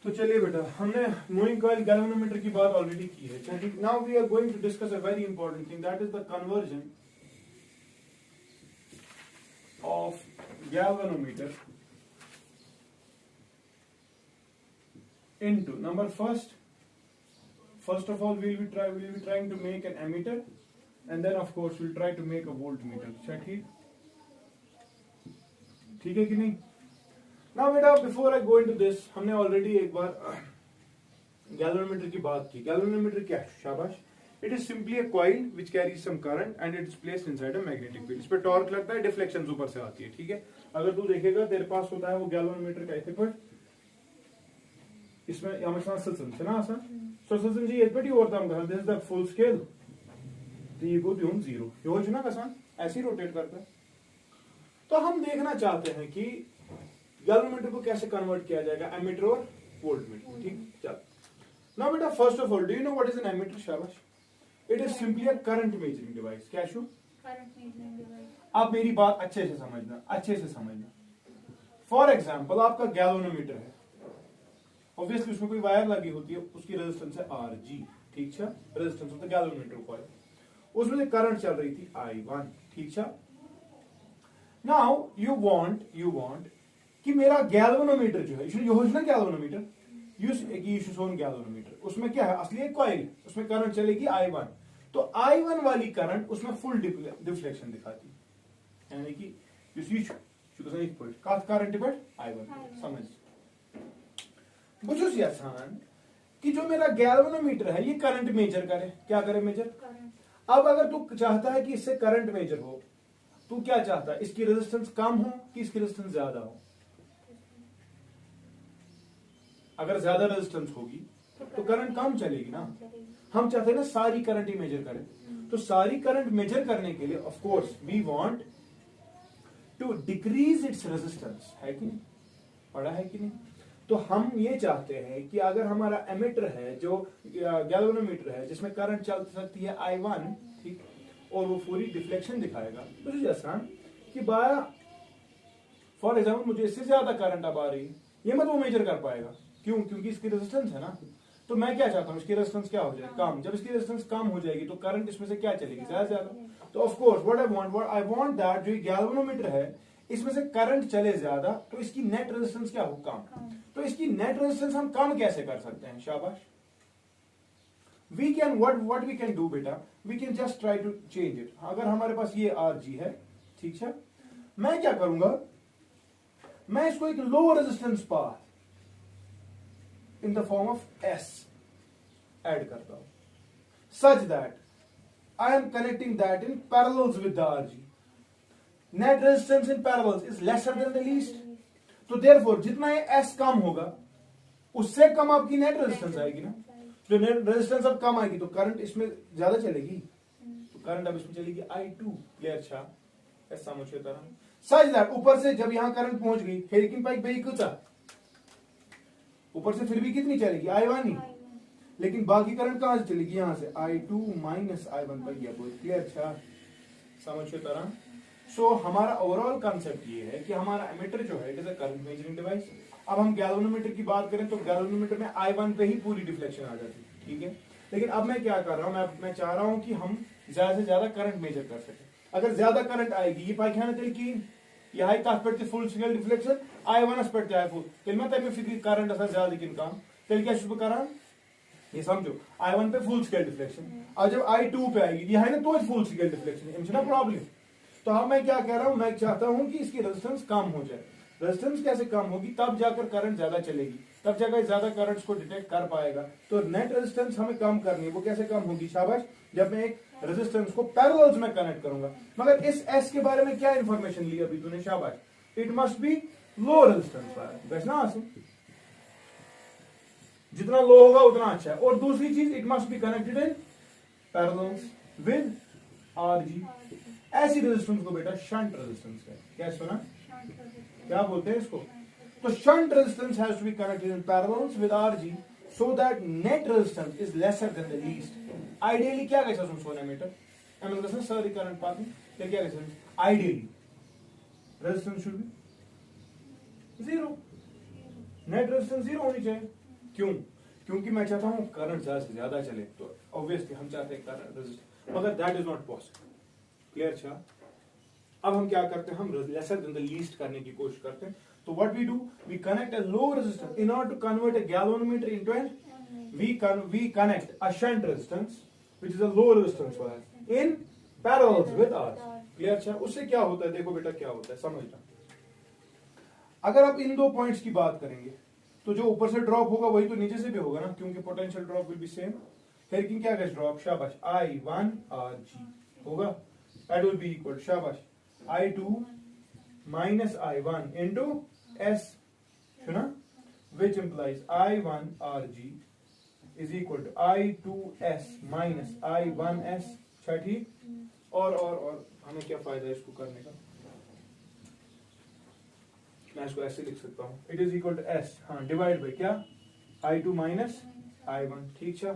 तो चलिए बेटा, हमने मूविंग कॉइल गैल्वेनोमीटर की बात ऑलरेडी की है. चलिए, now we are going to discuss a very important thing, that is the conversion of galvanometer into number first of all we'll be trying to make an ammeter, and then of course we'll try to make a voltmeter. ठीक है कि नहीं? Now बेटा, before I go into this, हमने already एक बार galvanometer की बात की. गैल्वेनोमीटर क्या है? शाबाश. It is simply a coil which carries some current and it is placed inside a magnetic field. इस पे टॉर्क लगता है, डिफ्लेक्शन ऊपर से आती है. ठीक है, अगर तू देखेगा तेरे पास होता है वो गैल्वेनोमीटर का इक्विपमेंट, इसमें जी एटपेटी ओवरतम कर this is the full scale तो जीरो यो ना कसान ऐसे ही रोटेट करता है. तो हम देखना चाहते हैं कि गैल्वेनोमीटर को कैसे कन्वर्ट किया जाएगा एमीटर और वोल्टमीटर. ठीक, चल. नाउ बेटा, first of all, do you know what is an ammeter? शाबाश. It is simply a current measuring device. क्या शू? Current measuring device. आप मेरी बात अच्छे से समझना. फॉर एग्जांपल, आपका गैल्वेनोमीटर है, ऑब्वियसली उसमें कोई वायर लगी होती है, उसकी रेजिस्टेंस है Rg. ठीक है, resistance of the galvanometer coil. उसमें से करंट चल रही थी I1. ठीक है. नाउ यू वांट कि मेरा गैल्वेनोमीटर जो है, योजना गैल्वेनोमीटर गैल्वेनोमीटर, उसमें क्या है? असली एक कॉइल, उसमें करंट चलेगी I1. तो I1 वाली करंट उसमें फुल डिफ्लेक्शन दिखाती है, यानी कि करंट I1. समझ बुझुस आसान कि जो मेरा गैल्वेनोमीटर है ये करंट मेजर करे. क्या करे? मेजर. अब अगर तू चाहता है कि इससे करंट मेजर हो, तू क्या चाहता है? इसकी रेजिस्टेंस कम हो कि इसकी रेजिस्टेंस ज्यादा हो? अगर ज्यादा रेजिस्टेंस होगी तो करंट कम चलेगी ना. हम चाहते हैं ना सारी करंट ही मेजर करें. तो सारी करंट मेजर करने के लिए of course we want to decrease its resistance. है कि नहीं? पढ़ा है कि नहीं? तो हम ये चाहते हैं कि अगर हमारा एमीटर है, जो गैल्वेनोमीटर है, जिसमें करंट चल सकती है I1, ठीक, और वो पूरी डिफ्लेक्शन दिखाएगा, तो जैसा कि बाया फॉर एग्जाम्पल मुझे इससे ज्यादा करंट अब आ रही है, ये मत वो मेजर कर पाएगा. क्यों? क्योंकि इसकी रेजिस्टेंस है ना. तो मैं क्या चाहता हूँ? इसकी रेजिस्टेंस क्या हो जाए? कम. जब इसकी रेजिस्टेंस कम हो जाएगी तो करंट इसमें से क्या चलेगी? ज्यादा. तो of course what I want that जो गैल्वेनोमीटर है इसमें से करंट चले ज्यादा, तो इसकी नेट रेजिस्टेंस क्या हो? कम. तो इसकी नेट रेजिस्टेंस हम कम कैसे कर सकते हैं? शाबाश. We can what we can do बेटा, we can just try to change it. अगर हमारे पास ये Rg है, ठीक है, मैं क्या करूंगा? मैं इसको एक low resistance path in the form of S add करता हूं, such that I am connecting that in parallels with the Rg. Net resistance in parallels is lesser than the least. तो देयरफॉर जितना ये S कम होगा उससे कम आपकी net resistance आएगी ना. जो नेट रेजिस्टेंस अब कम आएगी तो करंट इसमें ज्यादा चलेगी, तो करंट अब इसमें चलेगी I2. क्लियर? अच्छा, ऐसा मुझे तरह सच दैट ऊपर से जब यहां करंट पहुंच गई हेरिकिन पाइक बेइकुचा, ऊपर से फिर भी कितनी चलेगी? I1 ही, लेकिन बाकी करंट कहां से चलेगी? यहां से I2 माइनस I1 पर गया. क्लियर? अच्छा, समझ तरह. सो हमारा ओवरऑल कंसेप्ट ये है कि हमारा एमीटर जो है it is a current measuring device. अब हम गैल्वेनोमीटर की बात करें तो गैल्वेनोमीटर में I1 पे ही पूरी डिफ्लेक्शन आ जाती है. ठीक है, लेकिन अब मैं क्या कर रहा हूं? मैं चाह रहा हूं कि हम ज्यादा से ज्यादा करंट मेजर कर सकें. अगर ज्यादा करंट आएगी ये पाई खाना की यह पे फुल स्केल डिफ्लेक्शन I1 पे फुल तेल तमें फिक्र करंट ज्यादा किन कम तेल क्या कर ये समझो I1 पे फुल स्केल डिफ्लेक्शन. और जब I2 पे आएगी यह है ना तो फुल स्केल डिफ्लेक्शन ना प्रॉब्लम. तो हाँ, मैं क्या कह रहा हूं? मैं चाहता हूं कि इसकी रेजिस्टेंस कम हो जाए. रेजिस्टेंस कैसे कम होगी? तब जाकर करंट ज्यादा चलेगी, तब जाकर ज्यादा करंट्स को डिटेक्ट कर पाएगा. तो नेट रेजिस्टेंस हमें कम करनी है. वो कैसे कम होगी? शाबाश. जब मैं एक रेजिस्टेंस को पैरेलल्स में कनेक्ट करूंगा. मगर इस S के बारे में क्या इंफॉर्मेशन ली अभी तूने? शाबाश. It must be low resistance wire ना. जितना लो होगा उतना अच्छा है. और दूसरी चीज, it must be connected in parallels with Rg. ऐसी रेजिस्टेंस को बेटा शंट रेजिस्टेंस है. क्या सुना? क्या बोलते हैं इसको? तो shunt resistance has to be connected in parallels with Rg so that net resistance is lesser than the least. Ideally क्या कैसा सोना मीटर एम एल सारी करंट पाथ में फिर क्या कैसा? Ideally resistance should be zero. Net resistance zero होनी चाहिए. क्यों? क्योंकि मैं चाहता हूं करंट ज्यादा से ज्यादा चले, तो ऑब्वियसली हम चाहते हैं करंट रेजिस्टेंस, मगर that is not possible. Clear छा? अब हम क्या करते हैं, हम लेसर देन द लीस्ट करने की कोशिश करते हैं। तो what we do, we connect a low resistance in order to convert a galvanometer into an we connect a shunt resistance which is a low resistance wire in parallel with ours। Clear छा? उससे क्या होता है, देखो बेटा क्या होता है, समझना। अगर आप इन दो पॉइंट्स की बात करेंगे तो जो ऊपर से ड्रॉप होगा वही तो नीचे से भी होगा ना, क्योंकि potential drop will be same. लेकिन क्या गैस ड्रॉप, शाबाश, I1 RG होगा, दैट विल बी इक्वल शाबाश I2 minus I1 into S, सुना, which implies I1 RG is equal to I2S minus I1S। अच्छा ठीक, और हमें क्या फायदा है इसको करने का, मैं इसको ऐसे लिख सकता हूं, it is equal to S, हाँ, डिवाइड बाय क्या, I2 माइनस I1। ठीक है,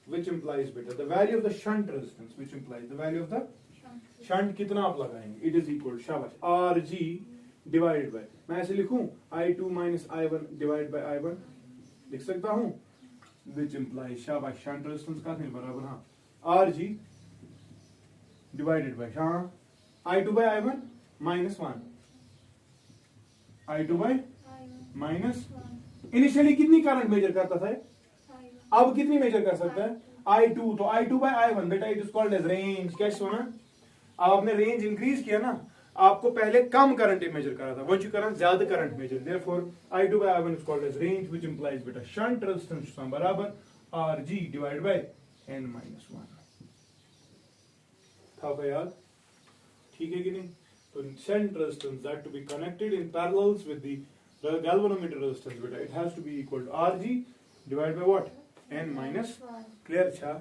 विच इंप्लाइज बेटा the value of the shunt resistance, which implies the value of the shunt, कितना आप लगाएंगे, इट इज इक्वल शाबाश RG डिवाइड बाय, मैं ऐसे लिखूं I2 minus I1 divide by I1 लिख सकता हूं, विच इंप्लाइज शाबाश शंट रेजिस्टेंस का नहीं बराबर, हाँ, RG डिवाइडेड बाय, हाँ, I2 by I1 minus 1, I2 by minus, initially कितनी करंट मेजर करता था, अब कितनी मेजर कर सकता है, I2, तो I2 बाय I1 बेटा it is called as range. क्या सुना, आपने रेंज इंक्रीज किया ना, आपको पहले कम करंट मेजर करा था, वो जो करंट ज्यादा current measure, therefore I2 by I1 is called as range, which implies बेटा शंट रेजिस्टेंस बराबर RG divide by n minus 1। था भाई याद, ठीक है कि नहीं? तो shunt resistance that to be connected in parallels with the galvanometer resistance beta, it has to be equal to RG divided by what, n minus। clear छा,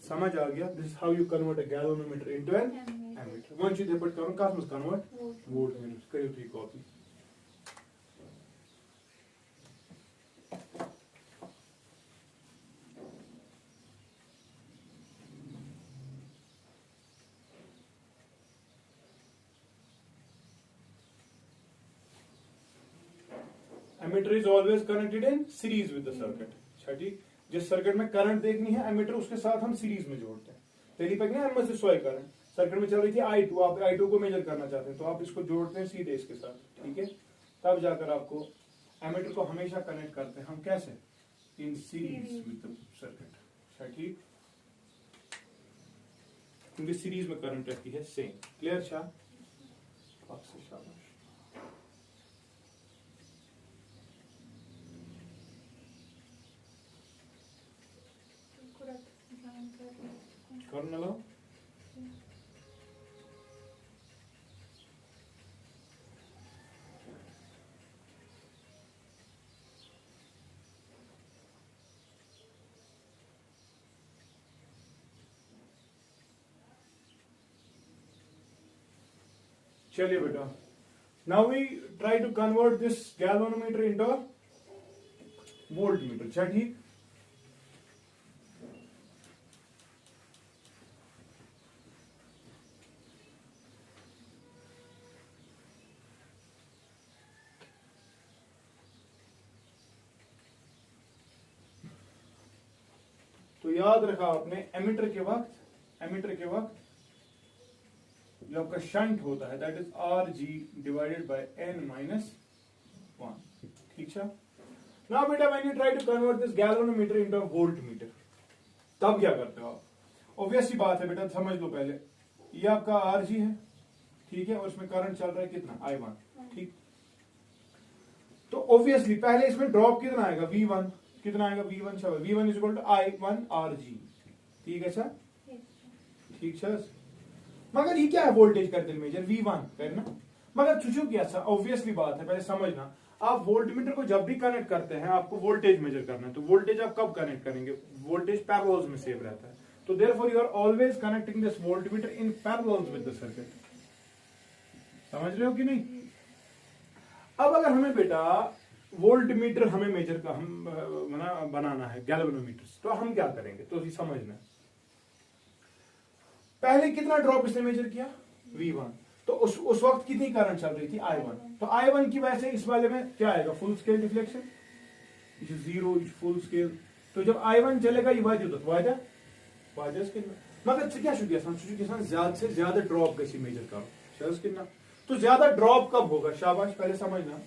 समझ आ गया? This is how you convert a galvanometer into an ammeter। One चीज but करो, कहाँ में convert, voltmeter करियो थी copy. Ammeter is always connected in series with the circuit. अच्छा ठीक, जिस सर्किट में करंट देखनी है एमीटर उसके साथ हम सीरीज में जोड़ते हैं। पहली पैक ना एम से सोए करंट सर्किट में चल रही थी I2, आप I2 को मेजर करना चाहते हैं तो आप इसको जोड़ते हैं सीधे इसके साथ, ठीक है, तब जाकर आपको एमीटर को हमेशा कनेक्ट करते हैं हम कैसे, इन सीरीज विद द सर्किट। अच्छा ठीक, क्योंकि सीरीज में करंट रहती है सेम। क्लियर छा? शाबाश। करने लो, चलिए बेटा, now we try to convert this galvanometer into voltmeter. अच्छा ठीक, तो याद रखा आपने एमीटर के वक्त जो आपका शंट होता है that is RG divided by n minus 1। ठीक है, नाउ बेटा when you try to convert this galvanometer into a voltmeter, तब क्या करते हो आप? ऑब्वियस सी बात है बेटा, समझ लो पहले, ये आपका RG है, ठीक है, और इसमें करंट चल रहा है कितना, I1। ठीक, तो ऑब्वियसली पहले इसमें ड्रॉप कितना आएगा, V1, कितना आएगा, V1 V1 is equal to I1 RG। ठीक है सर, ठीक सर, मगर ये क्या है, वोल्टेज करते मेजर V1 करना, मगर चुचू क्या सर, ऑब्वियसली बात है, पहले समझना, आप वोल्टमीटर को जब भी कनेक्ट करते हैं आपको वोल्टेज मेजर करना है, तो वोल्टेज आप कब कनेक्ट करेंगे, वोल्टेज पैरेलल्स में सेव रहता है, तो therefore you are always connecting this voltmeter in parallels with the circuit. समझ रहे हो कि नहीं? अब अगर हमें बेटा वोल्टमीटर हमें मेजर का हम बनाना है गैल्वेनोमीटर, तो हम क्या करेंगे, तो समझना, पहले कितना ड्रॉप इसने मेजर किया, V1, तो उस वक्त कितनी करंट चल रही थी, I1, तो I1 की वजह से इस वाले में क्या आएगा, full scale deflection, zero full scale तो जब I1 चलेगा ये वाजह मगर क्या ज्यादा से ज्यादा ड्रॉप गई मेजर कर तो ज्यादा ड्रॉप कब होगा शाबाश पहले समझना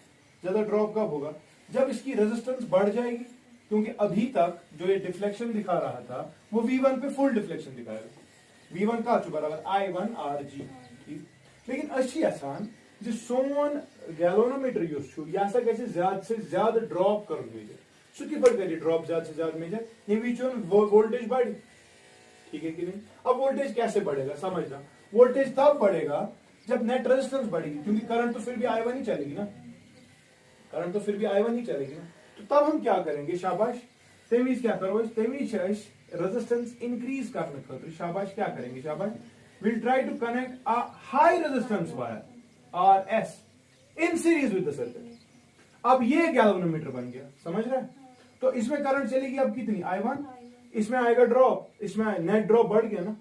ज्यादा ड्रॉप कब होगा जब इसकी रेजिस्टेंस बढ़ जाएगी क्योंकि अभी तक जो ये डिफ्लेक्शन दिखा रहा था वो V1 पे फुल डिफ्लेक्शन दिखाएगा V1 का बराबर I1 RG ठीक लेकिन अच्छी आसान जो सोन गैलोनोमीटर यूज छू यह ज्यादा से ज्यादा ड्रॉप कर मेजर सो कि कर ड्रॉप ज्यादा से ज्यादा मेजर ये वोल्टेज बढ़ ठीक है कि नहीं अब वोल्टेज कैसे बढ़ेगा समझना वोल्टेज तब बढ़ेगा जब नेट रेजिस्टेंस बढ़ेगी क्योंकि करंट तो फिर भी I1 ही चलेगी ना करंट तो फिर भी I1 ही चलेगी ना तो तब हम क्या करेंगे शाबाश तमीज क्या करो तमीज रेजिस्टेंस इंक्रीज करने खातिर शाबाश क्या करेंगे शाबाश will try to connect a high resistance wire RS in series with the circuit अब ये गैल्वेनोमीटर बन गया समझ रहे तो इसमें करंट चलेगी अब कितनी I1 इसमें आएगा ड्रॉप इसमें नेट ड्रॉप बढ़ गया ना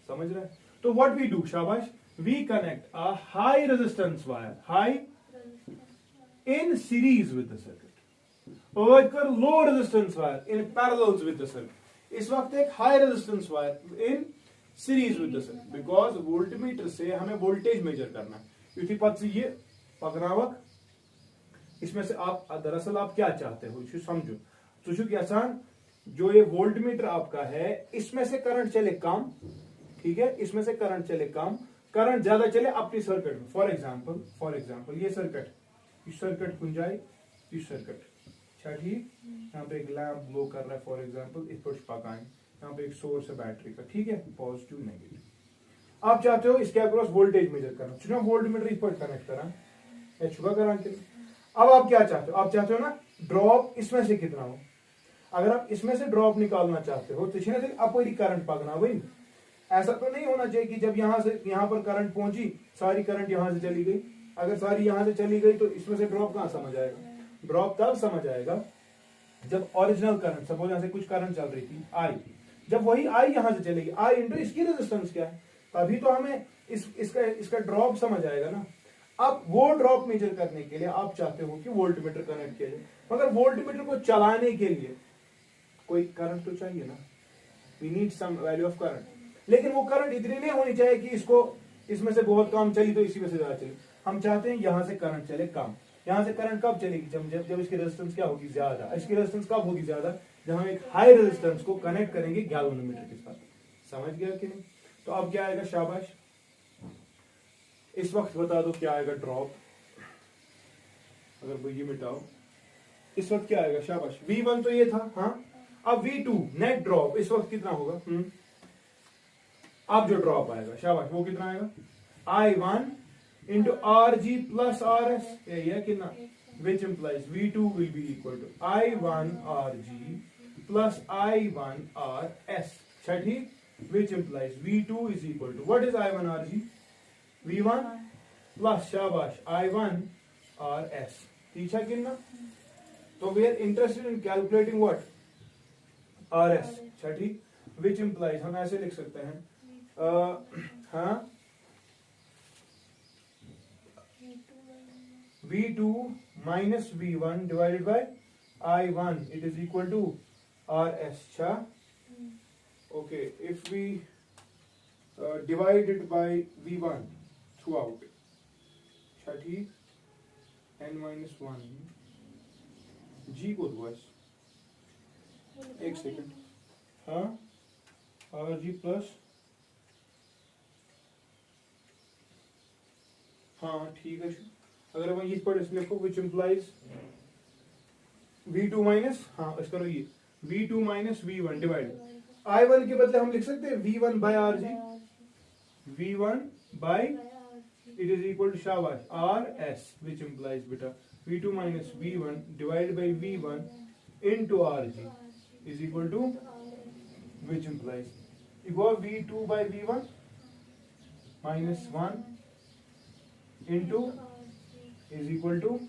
समझ रहे तो व्हाट वी डू शाबाश we connect a high resistance wire high in series with the circuit और कर लो resistance wire in parallels with the circuit इस वक्त एक high resistance wire in series with the circuit because voltmeter से हमें voltage measure करना है युथी पत ये पकनावक इसमें से आप दरअसल आप क्या चाहते हो इसे समझो तो यसान जो ये वोल्टमीटर आपका है इसमें से करंट चले कम ठीक है इसमें से करंट चले कम करंट ज्यादा चले अपनी सर्किट में फॉर एग्जांपल ये सर्किट इस सर्किट कुन जाए इस सर्किट अच्छा ठीक यहाँ पे एक लैंप ग्लो कर रहा है फॉर एग्जांपल इस पर पकाएं यहाँ पे एक सोर्स है बैटरी का ठीक है पॉजिटिव नेगेटिव आप चाहते हो इसके अक्रॉस वोल्टेज मेजर करना चुना वोल्टमीटर इस पर कनेक्ट करा छुपा करा अब आप क्या चाहते हो आप चाहते हो ना ड्रॉप इसमें से कितना हो अगर आप इसमें से ड्रॉप निकालना चाहते हो तो अपनी करंट पकना वही ऐसा तो नहीं होना चाहिए कि जब यहां से यहां पर करंट पहुंची सारी करंट यहां से चली गई अगर सारी यहां से चली गई तो इसमें से ड्रॉप कहां समझ आएगा ड्रॉप तब समझ आएगा जब ओरिजिनल करंट सपोज यहां से कुछ करंट चल रही थी आई जब वही आई यहां से चलेगी आई इंटू इसकी रेजिस्टेंस क्या है तभी तो हमें इसका ड्रॉप समझ आएगा ना अब वो ड्रॉप मेजर करने के लिए आप चाहते हो कि वोल्टमीटर कनेक्ट किया जाए मगर वोल्टमीटर को चलाने के लिए कोई करंट तो चाहिए ना we need some value of current लेकिन वो करंट इतनी नहीं होनी चाहिए कि इसको इसमें से बहुत कम चली तो इसी में से ज्यादा चली हम चाहते हैं यहां से करंट चले कम यहां से करंट कब चलेगी जब इसकी रेजिस्टेंस क्या होगी ज्यादा इसकी रेजिस्टेंस कब होगी ज्यादा जब हम एक हाई रेजिस्टेंस को कनेक्ट करेंगे गैल्वेनोमीटर के साथ समझ गया कि नहीं तो अब क्या आएगा शाबाश इस वक्त बता दो क्या आएगा ड्रॉप अगर वो ये मिटाओ इस वक्त क्या आएगा शाबाश V1 तो ये था हाँ अब V2 नेट ड्रॉप इस वक्त कितना होगा अब जो ड्रॉप आएगा शाबाश वो कितना आएगा I1 into RG plus RS ये कितना which implies V2 will be equal to I1 RG plus I1 RS ठीक which implies V2 is equal to what is I1 RG V1 plus शाबाश I1 RS ठीक है कितना तो we are interested in calculating what RS ठीक which implies हम ऐसे लिख सकते हैं हाँ V2 minus V1 divided by I1 it is equal to RS okay if we divide it by V1 throughout ठीक n minus 1 G को दो एक सेकेंड हाँ RG प्लस हाँ ठीक है अगर मैं इस पर इसलिए लिखो which implies V2 माइनस हाँ इस करो ये V2 minus V1 divide I1 के बदले हम लिख सकते हैं V1 by RG V1 by it is equal to शाबाश RS which implies beta V2 minus V1 divided by V1 into RG is equal to which implies you go V2 by V1 minus 1 into is equal to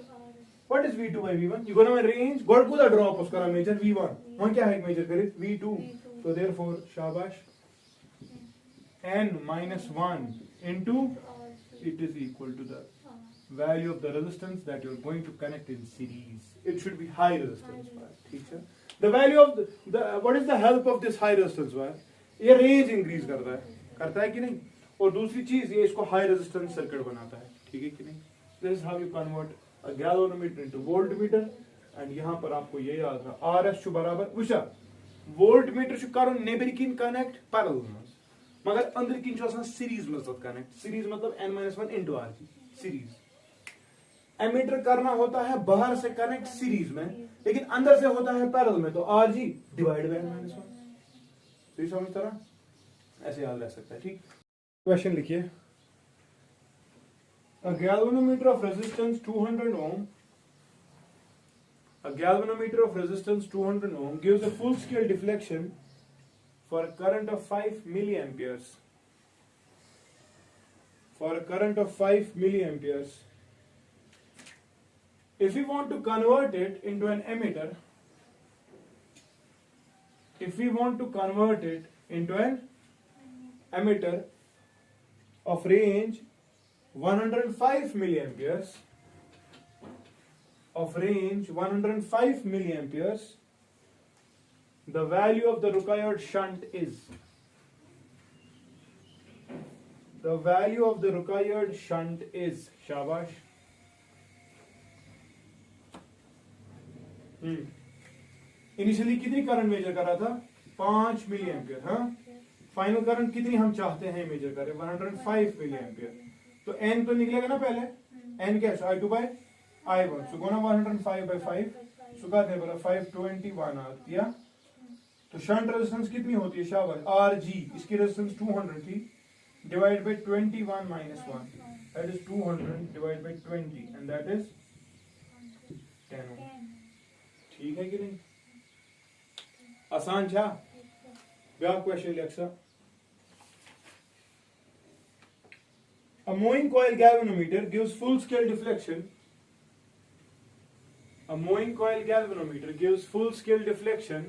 what is V2 by V1 you gonna range God को the drop उसका measure V1 वहाँ क्या है measure करे V2 so therefore शाबाश n minus 1 into it is equal to the value of the resistance that you are going to connect in series it should be high resistance ठीक है। The value of what is the help of this high resistance wire, ये range increase करता है कि नहीं, और दूसरी चीज ये इसको हाई रेजिस्टेंस सर्किट बनाता है, ठीक है कि नहीं। This is how you convert a galvanometer into voltmeter, and यहाँ पर आपको ये याद रहा आर एस बराबर वुचा वोल्टमीटर करन नेबर किन कनेक्ट पैरेलल मज, मगर अंदर किन सीरीज मज कनेक्ट, सीरीज मतलब n-1 into R G series. Ammeter करना होता है बाहर से कनेक्ट सीरीज में, लेकिन अंदर से होता है पैरेलल में, तो R G divide by n-1। तो समझ तरह ऐसे याद रह सकता है, ठीक। क्वेश्चन लिखिए, a galvanometer of resistance 200 ohm, a galvanometer of resistance 200 ohm gives a full scale deflection for a current of 5 milliamperes, for a current of 5 milliamperes. If we want to convert it into an emitter, if we want to convert it into an emitter of range 105 milliamperes, of range 105 milliamperes, the value of the required shunt is, the value of the required shunt is, shabash, initially कितनी current major कर रहा था 5 milli ampere, हाँ final current कितनी हम चाहते हैं major करें 105 मिली एम्पियर, तो n तो निकलेगा ना पहले, n क्या है I2 by I1, so Guna 105 by 5, सो का बोला 521 आ दिया। तो शंट रेजिस्टेंस कितनी होती है शाबाश Rg, इसकी रेजिस्टेंस 200 थी, divide by 21 minus 1, that is 200 divide by 20 and that is 10 ओम, ठीक है कि नहीं, आसान छा। ब्या question लिखसा, a Moyne coil galvanometer gives full scale deflection, a Moyne coil galvanometer gives full scale deflection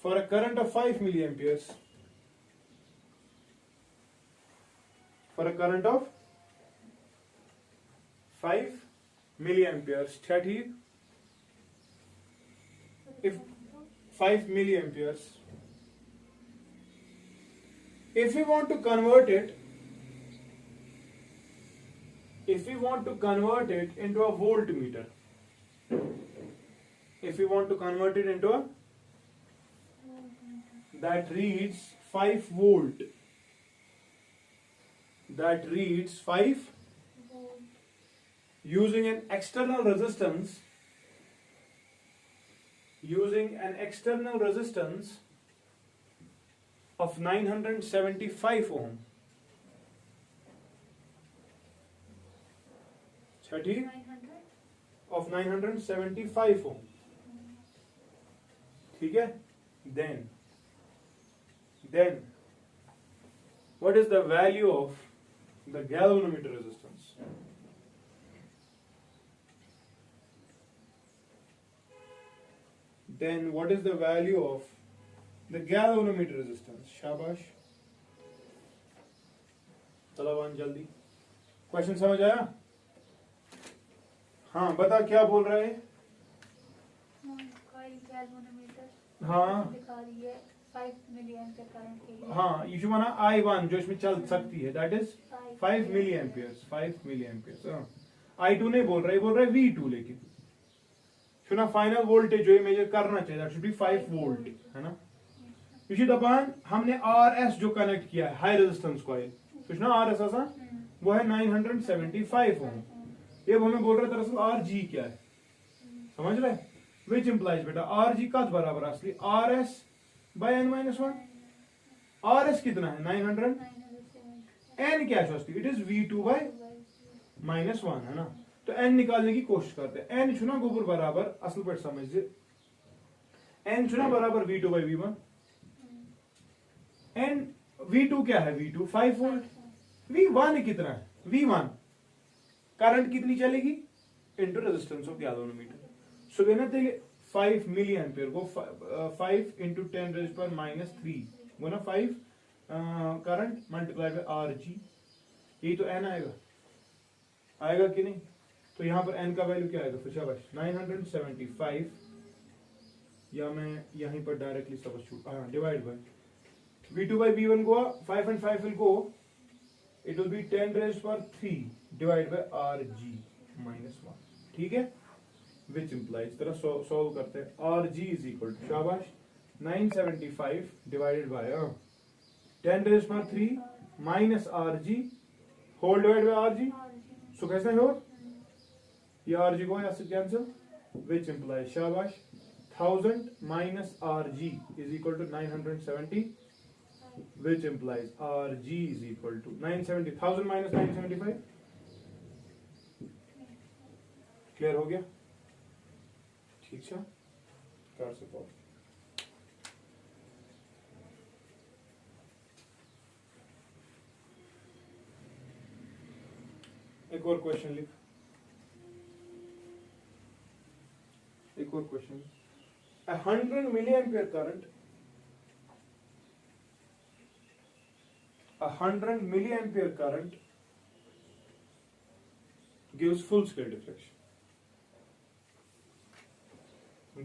for a current of 5 milliamperes, for a current of 5 milliamperes, ठीक, if 5 milliamperes, if we want to convert it, if we want to convert it into a voltmeter, if we want to convert it into a that reads 5 volt, that reads 5 using an external resistance, using an external resistance of 975 ohm, 30 of 975 ohm, ठीक है। then what is the value of the galvanometer resistance? Then what is the value of the galvanometer resistance? शाबाश, तलावान जल्दी, question समझ आया? हाँ बता क्या बोल रहा है। हाँ दिखा रही है 5 मिली एम्पियर करंट के लिए, हाँ ये जो माना I1 जो इसमें चल सकती है that is 5 milli amperes, 5 milli amperes. I2 नहीं बोल रहा है, बोल रहा है V2, लेकिन सुना फाइनल वोल्टेज जो ये मेजर करना चाहिए दैट शुड बी 5 वोल्ट, है ना। इसी दफान हमने RS जो कनेक्ट किया है हाई रेजिस्टेंस कॉइल, सुना RS आसा वो है 975 ओम, ये वो हमें बोल रहा है दरअसल Rg क्या है, समझ रहे, विच इंप्लाइज बेटा Rg का बराबर असली RS by n-1, RS कितना है 900, n क्या है, इट इज V2 by -1, है ना। तो n निकालने की कोशिश करते हैं, n चुना गोबर बराबर असल पर समझिए, n चुना बराबर V2 by V1, n V2 क्या है, V2 5 वोल्ट, V1 कितना है, V1 करंट कितनी चलेगी इनटू रेजिस्टेंस ऑफ गैल्वेनोमीटर, सो कहना चाहिए 5 मिली एम्पियर को 5 इंटू 10 रेज़ पर -3 गुना 5 करंट मल्टीप्लाई बाय Rg, यही तो n आएगा कि नहीं, तो यहाँ पर n का वैल्यू क्या आएगा फिर शाबाश 975, या मैं यहीं पर डायरेक्टली सब्स्टिट्यूट, हाँ, divide bye V2 by V1 go 5 and 5 will go, it will be 10 raised to power 3 divided by Rg minus 1, ठीक है, which implies तरह सॉल्व करते हैं, Rg is equal to शाबाश 975 divided by 10 raised to power 3 minus Rg whole divided by Rg, so कैसे है और ये Rg को यहाँ से कैंसिल, which implies शाबाश 1000 minus Rg is equal to 970, which implies Rg is equal to 970, 1000 minus 975, clear हो गया, ठीक है, कर सकते। एक और क्वेश्चन लिख, एक और question, 100 milliampere current, 100 milliampere current gives full scale deflection.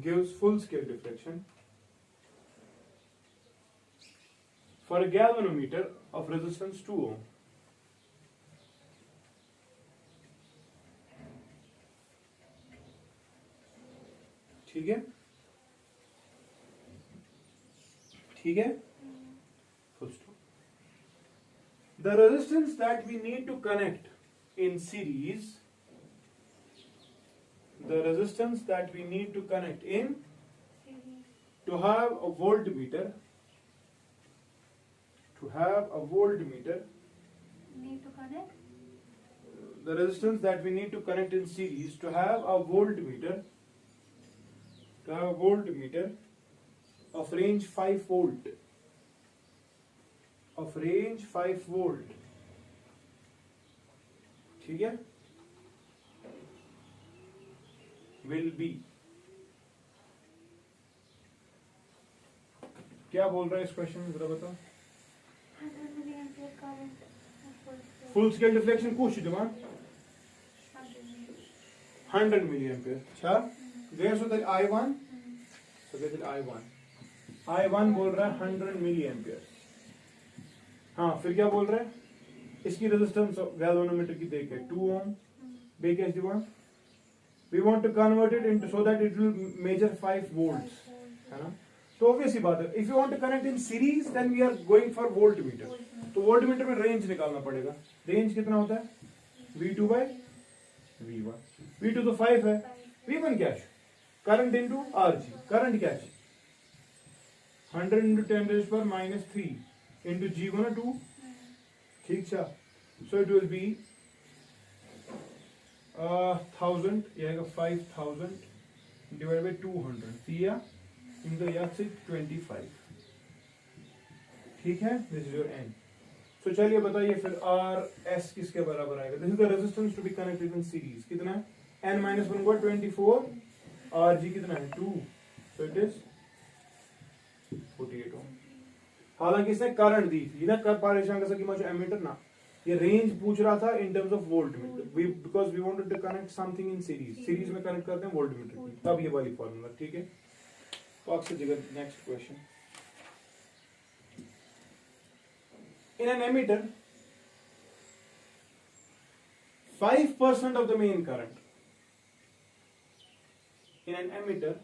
Gives full scale deflection for a galvanometer of resistance 2 ohm. ठीक है, ठीक है, full stop. The resistance that we need to connect in series, the resistance that we need to connect in to have a voltmeter, to have a voltmeter, need to connect, the resistance that we need to connect in series to have a voltmeter, to have a voltmeter of range 5 volt, of range 5 volt, ठीक है, will be, क्या बोल रहा है इस question में जरा बताओ। 100 milliampere current, full scale deflection कुछ डिमांड 100 milliampere, अच्छा where so that I1, so that I1 बोल रहा है 100 milliampere, हाँ फिर क्या बोल रहा है, इसकी रेजिस्टेंस गैल्वेनोमीटर की देखे 2 ohm, देखे इस demand, we want to convert it into so that it will measure 5 volts, है ना, तो obvious ही बात है, if you want to connect in series then we are going for voltmeter, तो वोल्टमीटर में रेंज निकालना पड़ेगा, रेंज कितना होता है V2 by V1, V2 तो 5 है, V1 क्या है, करंट इनटू Rg, करंट क्या है 100 into 10 raised to power minus 3 into G1 2, ठीक है, so it will be 1000, ये आएगा 5000 divided by 200, दिया इनका याद से 25, ठीक है, this is your n, so चलिए बताइए फिर RS किसके बराबर आएगा, this is the resistance to be connected in series, कितना है, n minus 1 को 24, Rg कितना है 2, so it is 48 ohm, हालांकि इसने करंट दी थी ना, कर परेशान कर सकी मुझे एमीटर ना, ये रेंज पूछ रहा था in terms of voltmeter, because we wanted to connect something in series, series में कनेक्ट करते हैं वोल्टमीटर की, तब ये वाली फॉर्मूला, ठीक है, तो अक्सर जगह next question, in an ammeter 5% of the main current, in an emitter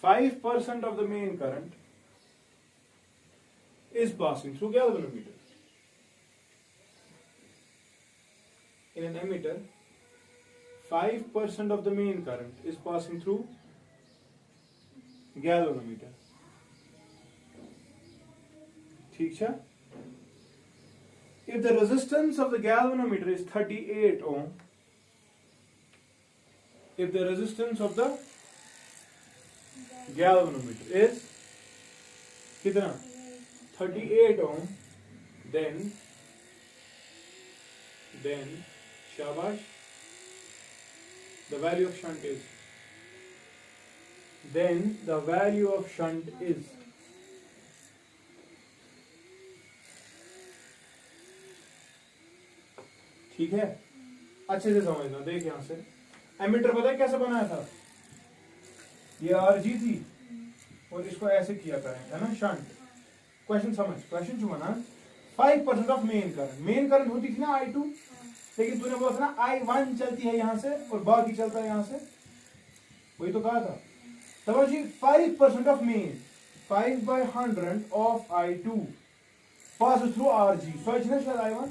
5% of the main current is passing through galvanometer. In an emitter 5% of the main current is passing through galvanometer, ठीक है, if the resistance of the galvanometer is 38 ohm, if the resistance of the galvanometer is कितना 38 ohm, then शाबाश, the value of shunt is, then the value of shunt is ठीक है, अच्छे से समझना। देख यहां से एमीटर पता है कैसे बनाया था, ये आरजी थी और इसको ऐसे किया करें, है ना, शंट। क्वेश्चन समझ, क्वेश्चन जो बना 5% of main current, main current होती थी ना I2, लेकिन तूने बोला था ना I1 चलती है यहां से और बाकी चलता है यहां से, वही तो कहा था। समझ, 5% of main, 5/100 of I2 pass through RG, सोच ना शायद I1,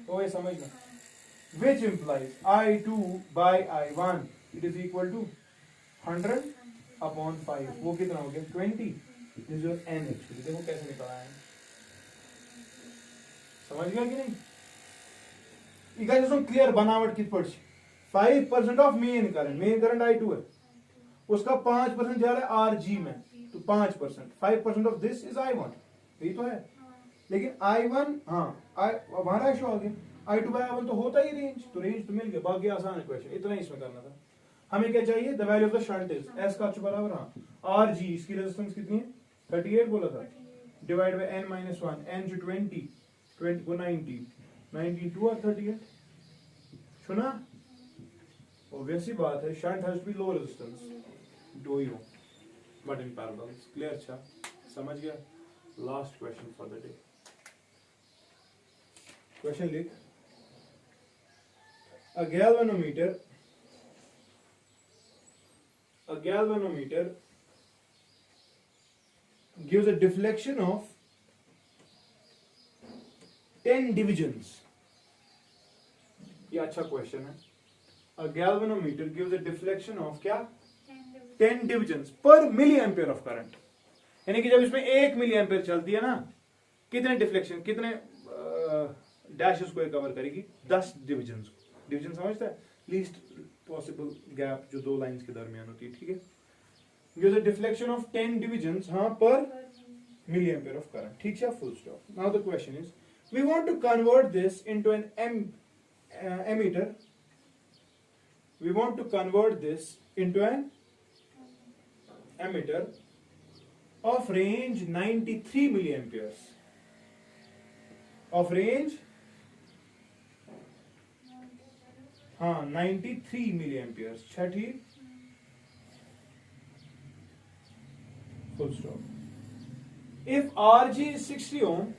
तो ये समझना, which implies I2 by I1 it is equal to 100/5, वो कितना हो गया 20, this is your N actually। देखो कैसे निकला है, समझ गया कि नहीं? क्लियर बनावट कित पड़, 5% ऑफ मेन करंट I2 है, उसका 5% जा रहा है RG में, तो 5% ऑफ दिस इज I1, यही तो है। लेकिन I1 हाँ हमारा शो आ गया, I2 by I1 तो होता ही रेंज, तो रेंज तो मिल गया, बाकी आसान है क्वेश्चन, इतना ही इसमें करना था। हमें क्या चाहिए, the value of the shunt is S का बराबर, हाँ RG, इसकी रेजिस्टेंस कितनी है 38 बोला था, डिवाइड बाय n-1, n जो 20 को 90, 92 और 38, सुना? ऑब्वियस ही बात है, shunt has to be low resistance, do you but in parallel, clear? अच्छा समझ गया। Last question for the day, question लिख, a galvanometer gives a deflection of 10 divisions, ये अच्छा क्वेश्चन है। A galvanometer gives a deflection of क्या 10 divisions per milliampere of current, यानी कि जब इसमें 1 मिली एम्पेयर चलती है ना, कितने डिफ्लेक्शन, कितने डैशेस को कवर करेगी, 10 डिविजन। डिवीजन समझता है, लीस्ट पॉसिबल गैप जो दो लाइंस के दरमियान होती है, ठीक है। Gives a deflection of 10 divisions, हाँ, पर मिली एम्पेयर ऑफ करंट, ठीक है, full stop. Now the question is, we want to convert this into an ammeter, we want to convert this into an ammeter of range 93 milliamperes, of range 93 milliamperes, Chhathi, full stop. If RG is 60 ohm,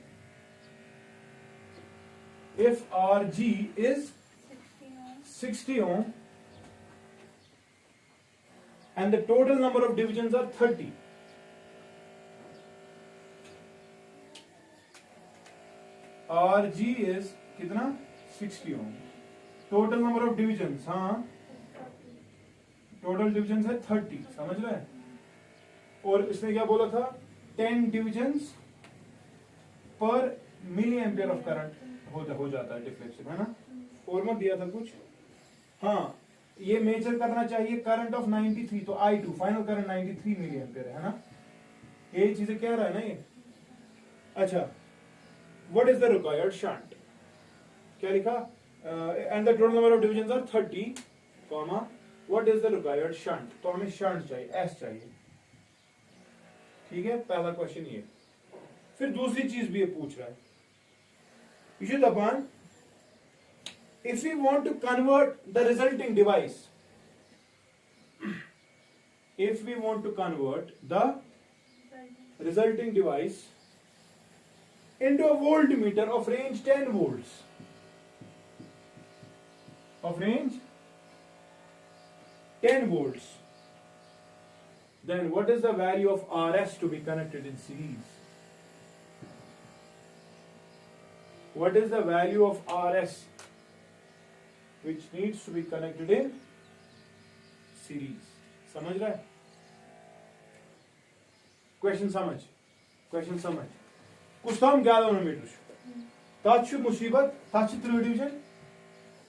if RG is 60 ohm and the total number of divisions are 30, RG is कितना 60 ohm, total number of divisions, हाँ total divisions है 30, समझ रहे हैं? और इसने क्या बोला था, 10 डिविजन्स पर मिली एम्पियर ऑफ करंट हो जाता है डिफ्लेक्शन, है ना? और मत दिया था कुछ, हाँ ये मेजर करना चाहिए करंट ऑफ 93, तो I2 final current 93 milli ampere है ना, ये चीजें कह रहा है ना ये। अच्छा, what is the required shunt, क्या लिखा, and the total number of divisions are 30, comma what is the required shunt, तो हमें shunt चाहिए, S चाहिए, ठीक है, पहला क्वेश्चन ये। फिर दूसरी चीज भी ये पूछ रहा है, issue दबान, if we want to convert the resulting device, if we want to convert the resulting device into a voltmeter of range 10 volts, of range 10 volts, then what is the value of RS to be connected in series? What is the value of RS which needs to be connected in series? समझ रहा है? Question समझ कुछ तो हम galvanometer तथ मुसीबत, तथ 3 डिवीजन,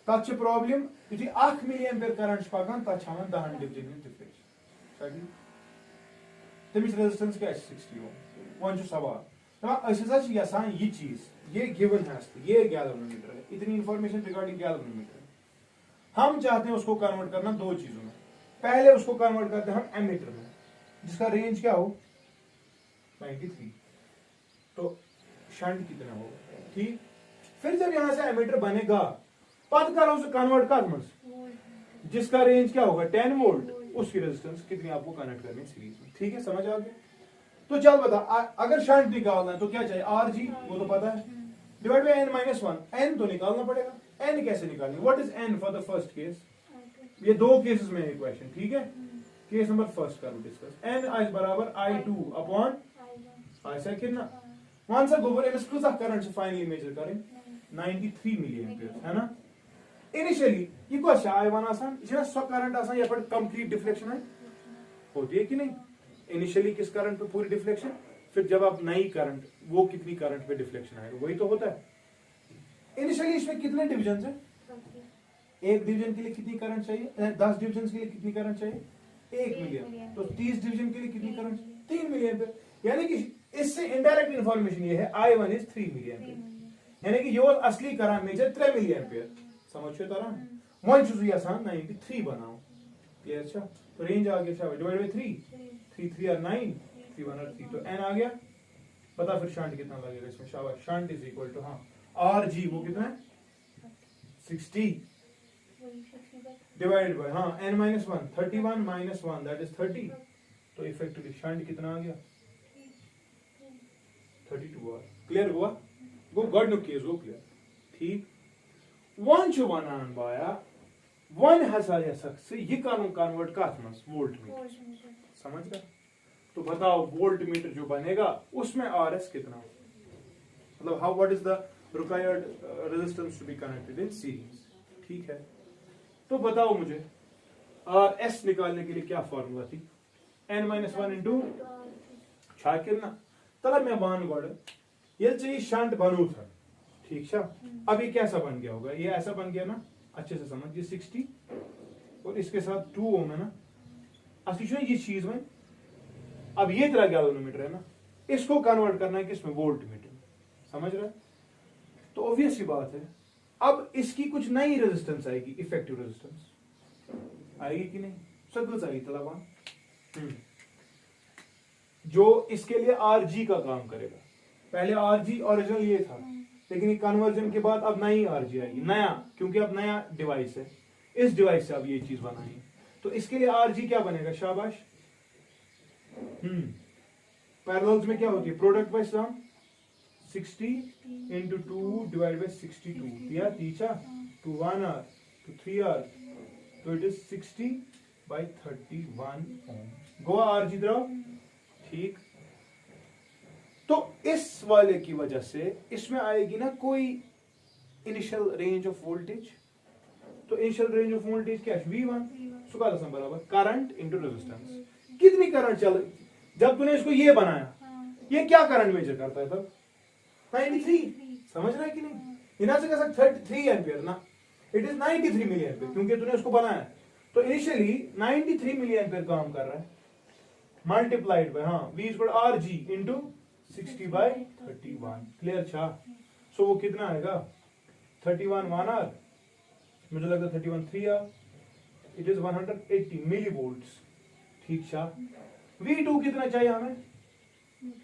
तथ प्रॉब्लम, यदि 1 मिली एम्पियर करंट पकान तथ 10 डिवीजन डिफ्लेक्शन, तमिस रेजिस्टेंस क्या 60 ओम। वन सवाल, यसान ये चीज, ये गिवन है, ये गैल्वेनोमीटर है, इतनी इंफॉर्मेशन रिगार्डिंग गैल्वेनोमीटर, हम चाहते हैं उसको कन्वर्ट करना दो चीजों में। पहले उसको कन्वर्ट करते हैं हम एमीटर में, जिसका रेंज क्या हो 93, तो शंट कितना होगा, ठीक। फिर जब यहां से एमीटर बनेगा पद करो उसे कन्वर्ट कर मज जिसका रेंज क्या होगा 10 वोल्ट, उसकी रेजिस्टेंस कितनी आपको कनेक्ट करनी है सीरीज में। ठीक है, समझ आ गया? तो चल बता, अगर शंट निकालना है तो क्या चाहिए, आर जी, वो तो पता है, divide by n minus one, n तो निकालना पड़ेगा। n कैसे निकालनी, what is n for the first case? ये दो केसेस में इक्वेशन, ठीक है। केस नंबर फर्स्ट करो डिस्कस, n इज बराबर i2 अपॉन i सेकंड ना, वन सा गोबर एमएस क्रूज ऑफ करंट से फाइनली मेजर करें 93 मिली एम्पियर, है ना। इनिशियली ये को i1 आसान, ये सो करंट आसान, या पर कंप्लीट डिफ्लेक्शन है होती है कि नहीं। इनिशियली किस करंट पे पूरी डिफ्लेक्शन, फिर जब आप नई करंट, वो कितनी करंट पे डिफ्लेक्शन आएगा, वही तो होता है। इनिशियली इसमें कितने डिविजन है, एक डिवीजन के लिए कितनी करंट चाहिए, 10 डिवीजन के लिए कितनी करंट चाहिए, 1 मिलियन, तो 30 डिवीजन के लिए कितनी करंट, 3 मिलियन पे। यानी कि इससे इनडायरेक्ट इंफॉर्मेशन ये है i1 इज 3 मिलियन पे, यानी कि योर असली करंट मेजर 3 मिलियन पे, समझो तारा वन चूज आसान 93 बनाओ ये। अच्छा, तो रेंज आ गया शाबाश, डिवाइड बाय 3 3 आर 9, 3 1 आर 3, तो n आ गया। बता फिर शंट कितना लगेगा इसमें, शाबाश, शंट इज इक्वल टू, हाँ आर जी वो कितना है 60 डिवाइड बाय, हाँ n minus 1 31 minus 1 that is 30, तो इफेक्टिवली शंट कितना आ गया 32 आर। क्लियर हुआ, गो गॉड नो केस गो क्लियर, ठीक। वन छु वनान बाया वन हसा से ये करूं कन्वर्ट कथ मस वोल्ट मीटर, समझ गया। तो बताओ वोल्ट मीटर जो बनेगा उसमें आरएस कितना, मतलब how what is the required resistance to be connected in series, ठीक है। तो बताओ मुझे आरएस निकालने के लिए क्या फॉर्मूला थी, n माइनस 1 इंटू छा कितना तला मैं वन गॉड ये चाहिए शंट बनू था, ठीक है। अब ये कैसा बन गया होगा, ये ऐसा बन गया ना, अच्छे से समझ, ये 60 और इसके साथ 2 ओम है ना, असली ये चीज में। अब ये तेरा गैल्वेनोमीटर है ना, इसको कन्वर्ट करना है किसमें, वोल्ट मीटर में, समझ रहा है। तो ऑब्वियस सी बात है, अब इसकी कुछ नई रेजिस्टेंस आएगी, इफेक्टिव रेजिस्टेंस आएगी कि नहीं, सर्कल्स आएगी तलावान, जो इसके लिए आरजी का काम करेगा। पहले आरजी ओरिजिनल ये था, लेकिन ये कन्वर्जन के बाद अब नई आरजी आएगी, नया, क्योंकि अब नया डिवाइस है, इस डिवाइस से अब ये चीज बनाई है, तो इसके लिए आरजी क्या बनेगा, शाबाश। पैरेलल्स में क्या होती है, product by sum 60 into 2 divide by 62 दिया तीचा, टू 1 आर टू 3 आर, तो इट इज 60 बाय 31 ओम। गो आरजी द्रो, ठीक। तो इस वाले की वजह से इसमें आएगी ना कोई इनिशियल रेंज ऑफ वोल्टेज, तो इनिशियल रेंज ऑफ वोल्टेज क्या है, V1 सुखा दसम बराबर करंट इनटू रेजिस्टेंस। कितनी करंट चल, जब तूने इसको ये बनाया, ये क्या करंट मेजर करता है तब 93, समझ रहा है कि नहीं। यहाँ से कह सकते 33 एम्पियर ना, इट इज 93 मिली एम्पियर, क्योंकि तूने उसको बनाया, तो इनिशियली 93 मिली एम्पियर काम कर रहा है, मल्टीप्लाइड बाय, हाँ V equal R G into 60 by 31, clear छा। सो वो कितना आएगा 31 1 आर, मुझे लगता है 31 3 R, it is 180 milli volts, ठीक छा। V2 कितना चाहिए हमें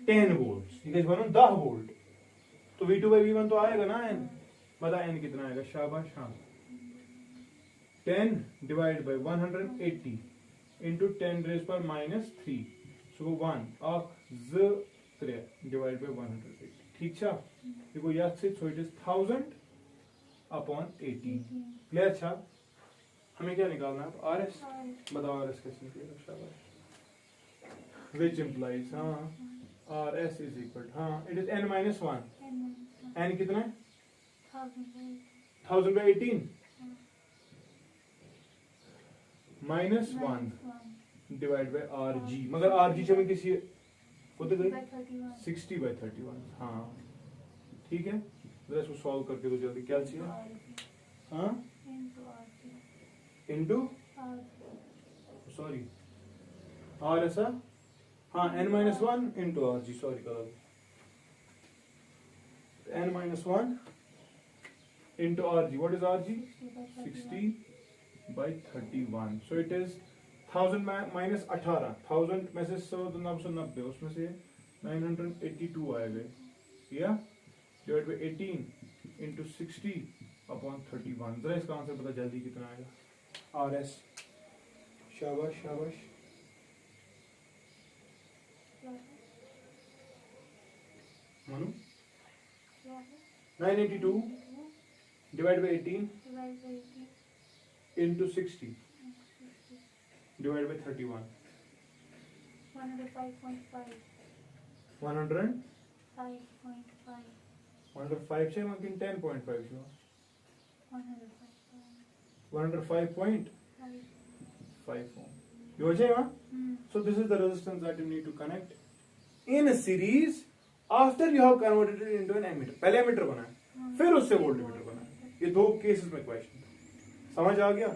10 वोल्ट्स, ठीक है, 10 वोल्ट, तो V2 बाय V1 तो आएगा ना n, बता n कितना आएगा, शाबाश, हाँ 10 डिवाइड बाय 180 इंटू 10 रेज पर माइनस 3, सो 1 डिवाइड बाय 180, ठीक छा। देखो याद से, so it is 1000 upon 80, clear छा। हमें क्या निकालना है, आर एस, बताओ आर एस कैसे निकलेगा, शाबाश, विच इम्प्लाइज, हाँ आर एस इज इक्वल, हाँ it is n minus 1, n कितना है 1000 by 18 minus 1 divide by R G, मगर आर जी हमें किसी होते गई 60 बाय 31, हाँ ठीक है। जरा इसको सॉल्व करके तो जल्दी क्या चाहिए, हाँ इंटू सॉरी आर ऐसा, हाँ n minus 1 into R G, sorry कर n minus 1 into R G, what is R G 60 by 31, so it is 1000 minus 18, 1000 में से 990, उसमें से 982 आएगा, या डिवाइड बाय 18 इंटू 60 अपॉन 31। जरा इसका आंसर पता जल्दी कितना आएगा। RS, शाबाश शाबाश। Manu 982 divide by 18 into 60 divided by 31 105.5 100 5.5 105 से मगिन 10.5 जो 105.5 105.5 ohm you हो so this is the resistance that you need to connect in a series after you have converted it into an ammeter। पहले एमीटर बनाया फिर उससे वोल्टमीटर बनाया। ये दो केसेस में क्वेश्चन समझ आ गया।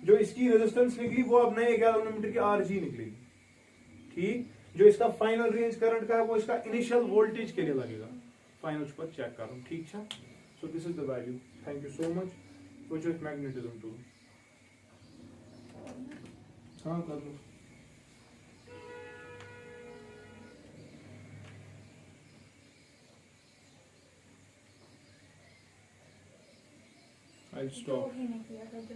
जो इसकी रेजिस्टेंस निकली वो अब नए 11 नंबर की RG निकलेगी। ठीक, जो इसका फाइनल रेंज करंट का है वो इसका इनिशियल वोल्टेज के लिए लगेगा। फाइनल उस पर चेक करूं। ठीक है, so this is the value. Thank you so much. Which is magnetism tool. हाँ कर लो। I'll stop. जो भी नहीं किया था जो